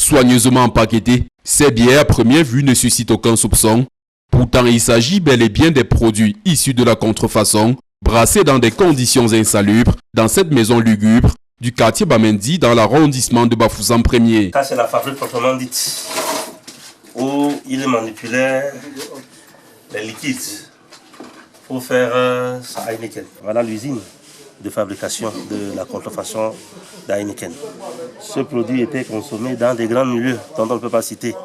Soigneusement empaquetés, ces bières à première vue ne suscitent aucun soupçon. Pourtant, il s'agit bel et bien des produits issus de la contrefaçon, brassés dans des conditions insalubres dans cette maison lugubre du quartier Bamendi dans l'arrondissement de Bafoussam 1er. Ça, c'est la fabrique proprement dite, où il manipulait les liquides pour faire sa Heineken. Voilà l'usine de fabrication de la contrefaçon d'Heineken. Ce produit était consommé dans des grands milieux dont on ne peut pas citer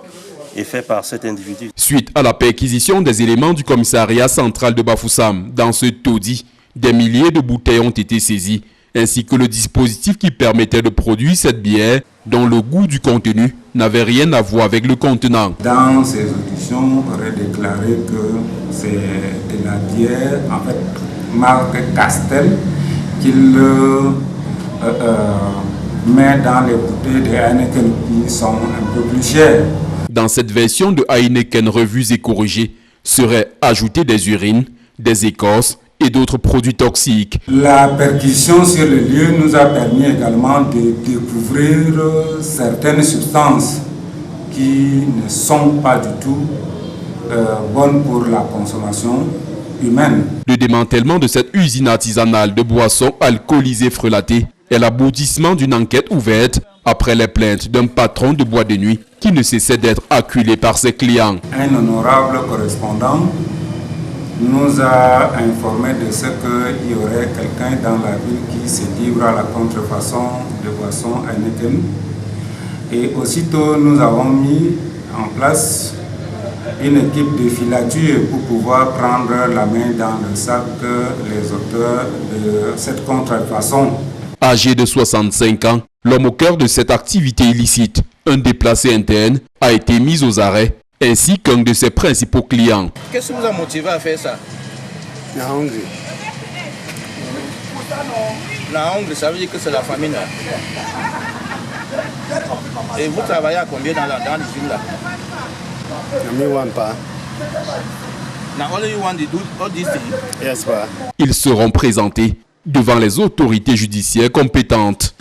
et fait par cet individu. Suite à la perquisition des éléments du commissariat central de Bafoussam, dans ce taudis, des milliers de bouteilles ont été saisies, ainsi que le dispositif qui permettait de produire cette bière dont le goût du contenu n'avait rien à voir avec le contenant. Dans ces auditions, on aurait déclaré que c'est de la bière, en fait, marque Castel, qu'il met dans les bouteilles de Heineken qui sont un peu plus chères. Dans cette version de Heineken revue et corrigée, seraient ajoutées des urines, des écorces et d'autres produits toxiques. La perquisition sur le lieu nous a permis également de découvrir certaines substances qui ne sont pas du tout bonnes pour la consommation humaine. Le démantèlement de cette usine artisanale de boissons alcoolisées frelatées est l'aboutissement d'une enquête ouverte après les plaintes d'un patron de boîte de nuit qui ne cessait d'être acculé par ses clients. Un honorable correspondant nous a informé de ce qu'il y aurait quelqu'un dans la ville qui se livre à la contrefaçon de boissons Heineken. Et aussitôt, nous avons mis en place une équipe de filature pour pouvoir prendre la main dans le sac les auteurs de cette contrefaçon. Âgé de 65 ans, l'homme au cœur de cette activité illicite, un déplacé interne, a été mis aux arrêts, ainsi qu'un de ses principaux clients. Qu'est-ce qui vous a motivé à faire ça? La hongrie. La hongrie, ça veut dire que c'est la famine là. Et vous travaillez à combien dans l'usine là? Now only you want to do all these things? Yes, pa. Ils seront présentés devant les autorités judiciaires compétentes.